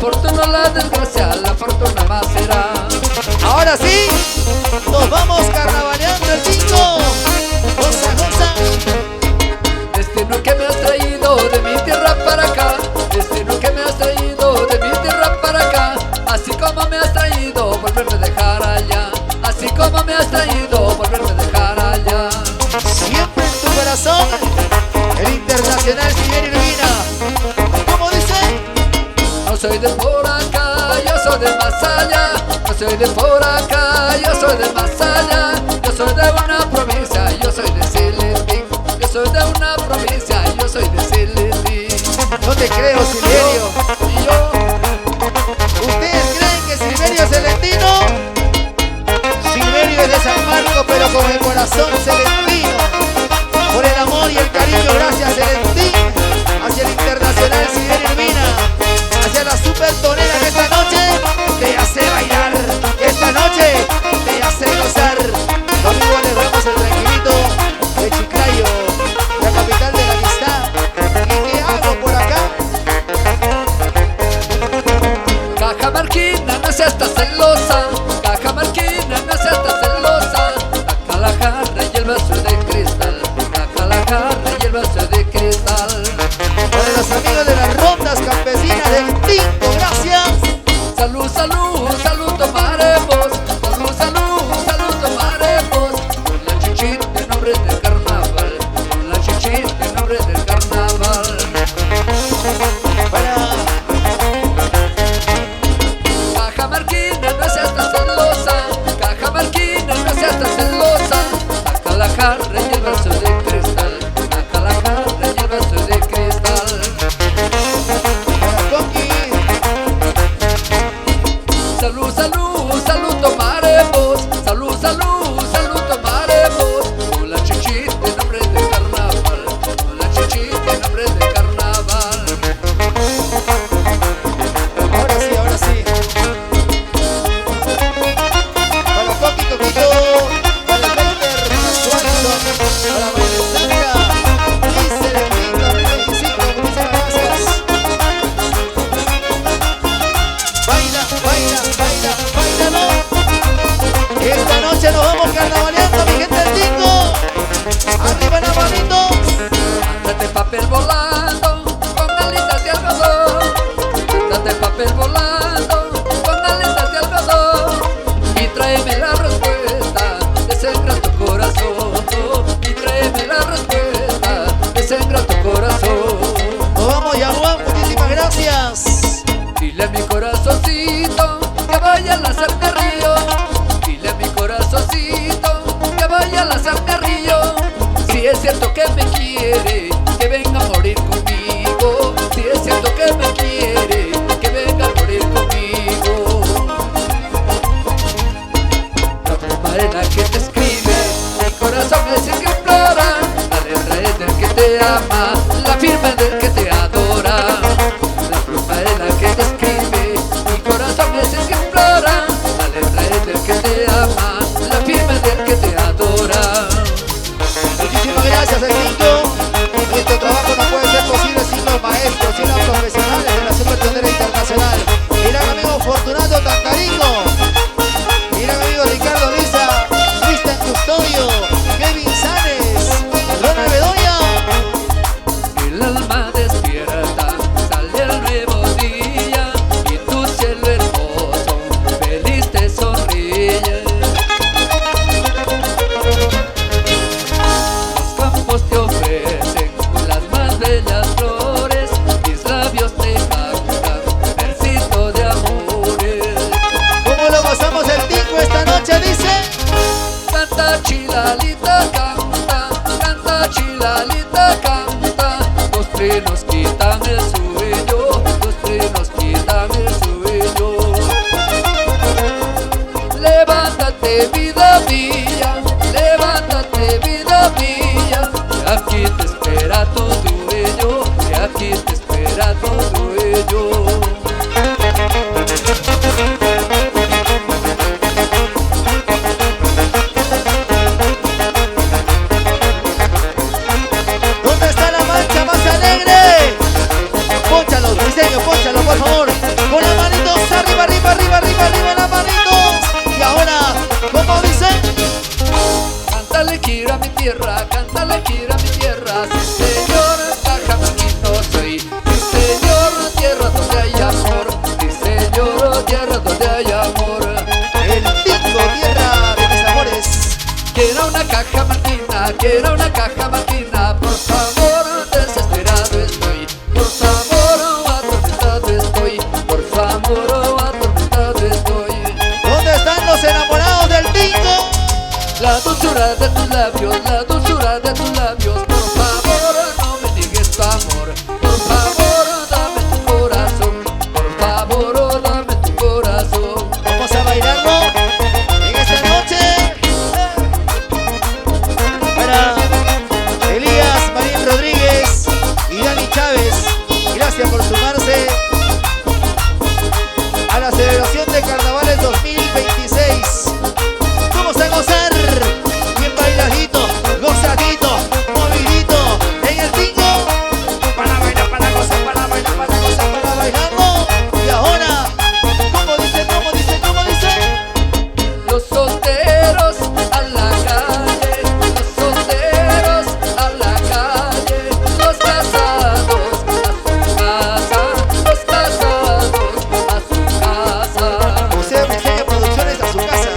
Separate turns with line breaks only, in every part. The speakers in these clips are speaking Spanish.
fortuna, la desgracia, la fortuna más será.
Ahora sí, nos vamos carnavaleando el tinto. Goza, goza.
Destino que me has traído de mi tierra para acá, destino que me has traído de mi tierra para acá, así como me has traído, volverme a dejar allá, así como me has traído, volverme a dejar allá.
Siempre en tu corazón, el internacional Silverio Urbina. ¿Cómo dice?
No soy de por acá, yo soy de más allá. No soy de por acá, yo soy de más allá. Yo soy de una provincia, yo soy de Celetín. Yo soy de una provincia, yo soy de Celetín.
No te creo, Silverio.
Y yo,
¿Ustedes creen que Silverio es celestino? Silverio es de San Marcos, pero con el corazón celestino. Por el amor y el cariño, gracias Celentín. Hacia el internacional Silverio Urbina. Hacia la super tonera que esta noche te hace bailar. Esta noche te hace gozar. Conmigo les damos el tranquilito de Chiclayo, la capital de la amistad. ¿Y qué hago por acá?
Cajamarquina, no seas tan celosa. Cajamarquina, no seas tan celosa. Saca la jarra y el vaso de cristal. Saca la jarra y el vaso de cristal.
Para los amigos de las rondas campesinas del tinto, gracias.
Salud, salud, salud tomaremos. Salud, salud, salud tomaremos. Con la chichita en nombre del carnaval. Con la chichita en nombre del carnaval.
Para
Cajamarquina, no seas tan celosa. Cajamarquina, no seas tan celosa. Saca la jarra y el vaso de cristal. Saca la jarra y el vaso de cristal.
Coqui,
Salud, salud, salud tomaremos. Salud, salud, salud tomaremos. Con la chichita en nombre del carnaval. Con la chichita en nombre del carnaval.
ahora sí, ahora sí. Para Coqui, Coquito, para el Peter, Suárez, para María Sandra, y Celentín 2025, muchísimas gracias. Baila, baila, baila, bailalo. Esta noche nos vamos carnavaleando, mi gente del tinto. Arriba la manito.
Mándate papel volando con alitas de algodón. Mándate papel volando con alitas de algodón. Y tráeme la respuesta de ese ingrato corazón. Y tráeme la respuesta de ese ingrato corazón.
Nos vamos, Yaguán, muchísimas gracias.
Dile a mi corazoncito que vaya a lanzarme al río. Dile a mi corazoncito que vaya a lanzarme al río. Si es cierto que me quiere, que venga a morir conmigo. Si es cierto que me quiere, que venga a morir conmigo. La pluma es la que te escribe, mi corazón es el que implora. La letra es del que te ama, la firma es del que te adora. La pluma es la que te escribe, mi corazón es el que implora. La letra es del que te ama, la firma es del que te adora.
Muchísimas gracias, el tinto.
caja Martina, quiero una caja Martina. Por favor, desesperado estoy. Por favor, atormentado estoy. Por favor, atormentado estoy.
¿Dónde están los enamorados del Tingo?
La dulzura de tus labios, la dulzura de tus labios. Por favor, no me niegues tu amor. Por favor, dame tu corazón. Por favor, dame tu corazón.
Vamos a bailarlo en esta noche para Elías Marín Rodríguez y Dani Chávez. Gracias por sumarse a la celebración de Carnavales 2026. Vamos a gozar bien bailadito, gozadito, movidito en el Tingo. Para bailar, para gozar, para bailar, para gozar, para bailarlo. Y ahora, ¿cómo dice, cómo dice, cómo dice?
Los solteros a la calle, los solteros a la calle, los casados a su casa, los casados a su casa.
Museo Briseño Producciones a su casa.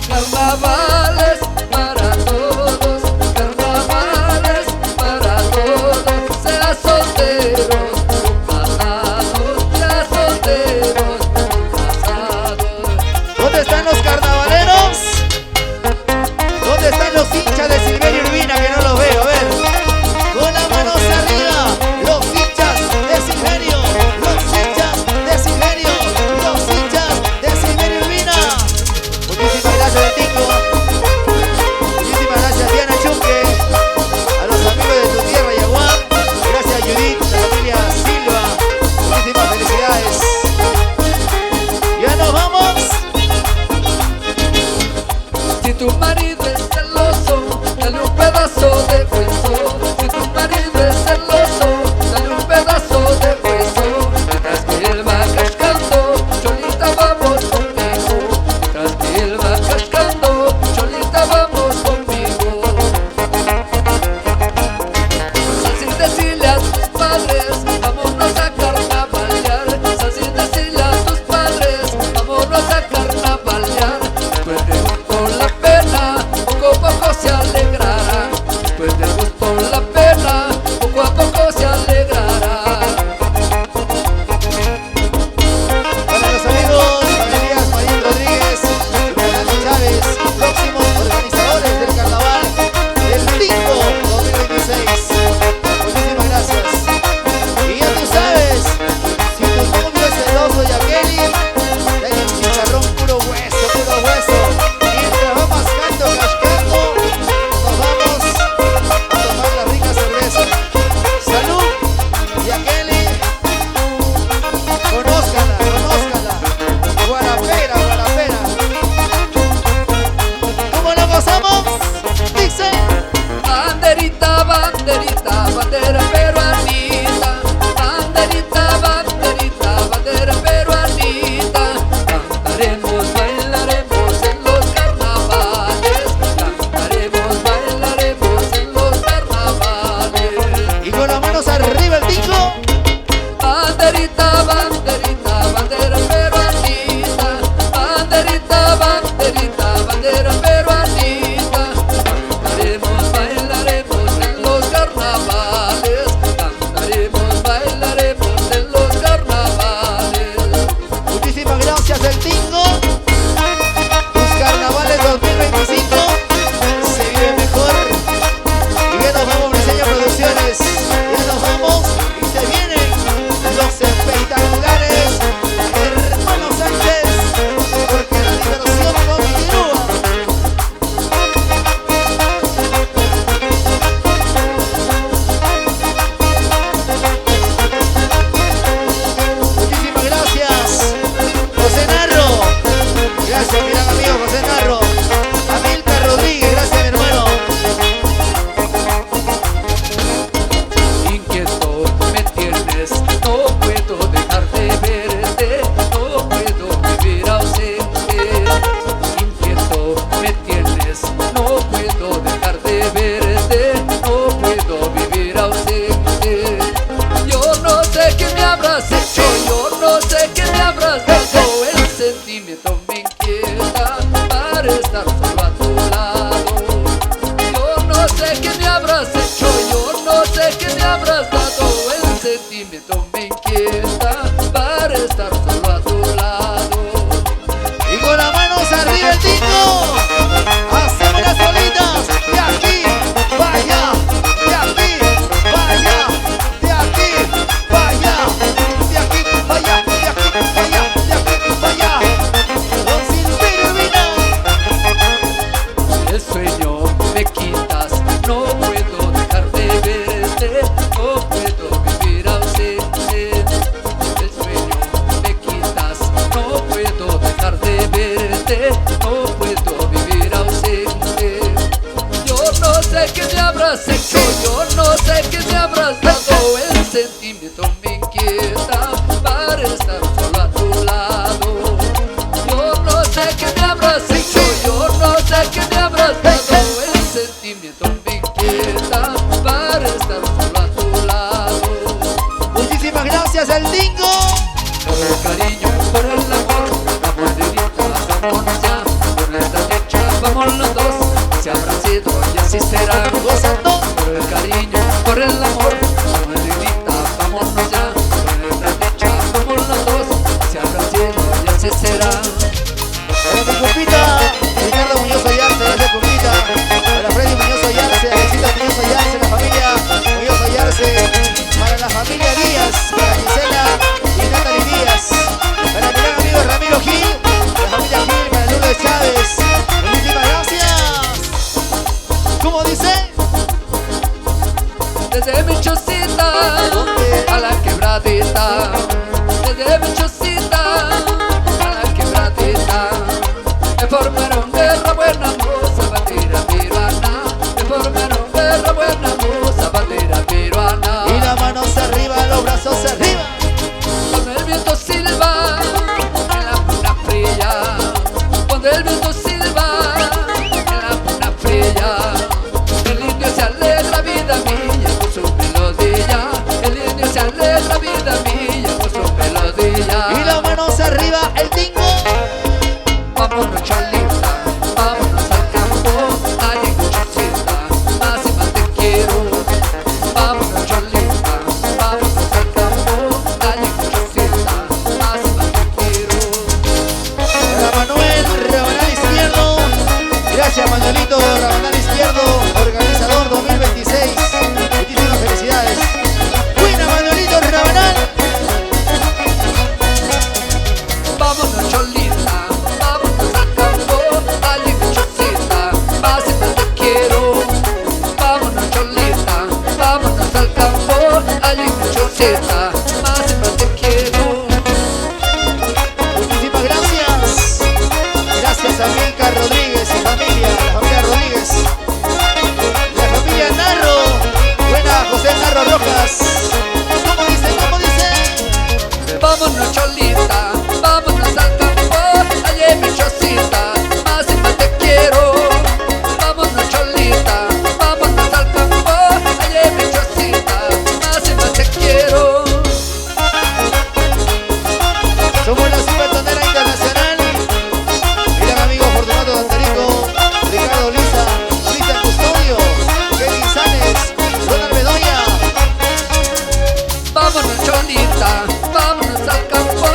Carnavales para todos, carnavales para todos, sea solteros o casados, sea solteros o casados.
¿Dónde están los carnavaleros? ¿Dónde están los hinchas de Silverio Urbina que no los veo? A ver, con las manos arriba, los hinchas de Silverio, los hinchas de Silverio, los hinchas de Silverio Urbina. Muchísimas gracias de Tingo. Muchísimas gracias Diana Chunque, a los amigos de tu tierra Yaguán. Gracias Judith, la familia Silva. Muchísimas felicidades. Ya nos vamos.
Si tu marido es celoso, dale un pedazo de hueso. Si tu marido es celoso, dale un pedazo de hueso. Mientras que él va cascando, Cholita vamos conmigo. Mientras que él va cascando, Cholita vamos conmigo. Sal sin decirle a tus padres, vámonos a carnavalear. Sal sin decirle a tus padres, vámonos a carnavalear. Después de gusto la pena, poco a poco se alegrará. Después de gusto la pena, poco a poco se alegrará.
Para los amigos, Elías Marín Rodríguez y Dani Chávez, próximos organizadores del Carnaval del Tingo 2026. Muchísimas gracias. Y ya tú sabes, si tu novio es celoso y aquel, dale un chicharrón puro hueso, puro hueso. Mientras va mascando, cascando, nos vamos a tomar la rica cerveza. Salud y aquel. Conózcala, conózcala. Guarapera, guarapera. ¿Cómo lo gozamos? Dice.
Banderita, banderita, bandera peruanita. Banderita, banderita, bandera peruanita. Cantaremos, bailaremos en los carnavales. Cantaremos, bailaremos en los carnavales.
Y con las manos arriba el Tingo.
Banderita, banderita, bandera peruanita. Banderita, banderita, bandera peruanita. Cantaremos, bailaremos en los carnavales. Cantaremos, bailaremos en los carnavales.
Muchísimas gracias el Tingo. Tus carnavales 2025 se vive mejor. Y ya nos vamos, Briseño Producciones. Ya nos vamos y se vienen los espectaculares Hermanos Sánchez, porque la diversión continúa. Muchísimas gracias, José Narro. Gracias, mi gran amigo José Narro. Amilcar Rodríguez, gracias, mi hermano.
Inquieto me tienes, no puedo dejar de verte, no puedo vivir ausente. Inquieto me tienes, no puedo dejar de verte, no puedo vivir ausente. Yo no sé qué me habrás hecho, yo no sé qué me habrás dado. El sentimiento me inquieta para estar solo a tu lado. sé qué me habrás hecho, yo no sé qué me habrás dado. El sentimiento me inquieta para estar solo a tu lado. Yo no sé qué me habrás hecho, yo no sé qué me habrás dado. El sentimiento me inquieta para estar solo a tu lado.
Muchísimas gracias, el Dingo.
Por el cariño, por el amor, vamos de vámonos ya. Por nuestra dicha, vamos los dos. Si habrá sido y así será.
Gozando.
Por el cariño, por el amor, vamos de vámonos ya. Por nuestra dicha, vamos los dos. Si habrá sido y así será.
Para mi compita, Ricardo Muñoz Ayarse, gracias compita. Para Freddy Muñoz Ayarse, Alexita Muñoz Ayarse, la familia Muñoz Ayarse. Para la familia Díaz, para Gisela y Natalie Díaz. Para mi gran amigo Ramiro Gil, la familia Gil, para Lourdes Chávez. Muchísimas gracias. ¿Cómo dice?
Desde mi chocita a la quebradita, desde mi chocita a la quebradita, me formaron guerra buena moza, bandera peruana, me formaron guerra buena moza, bandera peruana.
Y las manos arriba, los brazos arriba.
Cuando el viento silba en la luna fría, cuando el viento silba en la luna fría, el indio se alegra vida mía con su melodía, el indio se alegra vida mía con su melodía.
Y las manos arriba, el Dingo.
Vámonos cholita, vámonos al campo, allí en Chocita, más y más te quiero. Vámonos cholita, vámonos al campo, allí en Chocita, más y más te quiero.
Para Manuel Rabanal Izquierdo. Gracias Manuelito Rabanal Izquierdo, organizador 2026. Muchísimas felicidades. Buena Manuelito Rabanal.
Vámonos cholita, vámonos al campo, allí en Chocita, más y más te quiero. Vámonos cholita, vámonos al campo, allí en Chocita, más y más te quiero.
Muchísimas gracias. Gracias a Milka Rodríguez y familia, la familia Rodríguez. La familia Narro. Buena José Narro Rojas. ¿Cómo dice? ¿Cómo dice?
Vámonos cholita, vámonos al campo, allí en mi chocita, más y más te quiero. Vámonos cholita, vámonos al campo, allí en mi chocita, más y más te quiero.
Somos la Cibatonera Internacional. Miran amigo Fortunato Dantarico, Ricardo Lisa, Cristian Custodio, Kevin Sanes, Ronald Bedoya.
Vámonos cholita, vámonos al campo,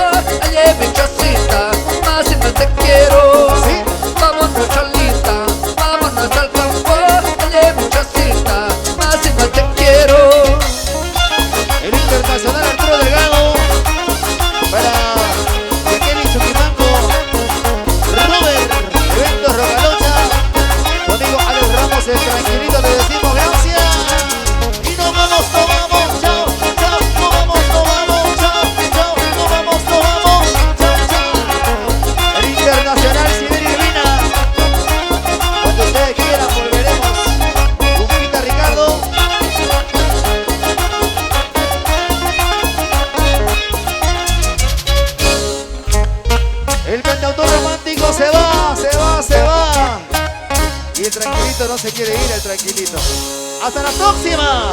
allí en mi chocita, más y más te quiero.
¿Sí?
Vámonos cholita, vámonos al campo, allí en mi chocita, más y más te quiero.
El internacional Arturo Delgado. Para Kevin Chuquimanco, Robert, Eventos Rocalocha, tu amigo Alex Ramos, el tranquilito, le decimos gracias. Y nos vamos, chao, chao, nos vamos, chao, chao, nos vamos, chao, chao. El internacional Siberia Irvina. Cuando ustedes quieran volveremos. Compita Ricardo. El cantautor romántico se va, se va, se va. Y el tranquilito no se quiere ir, el tranquilito. ¡Hasta la próxima!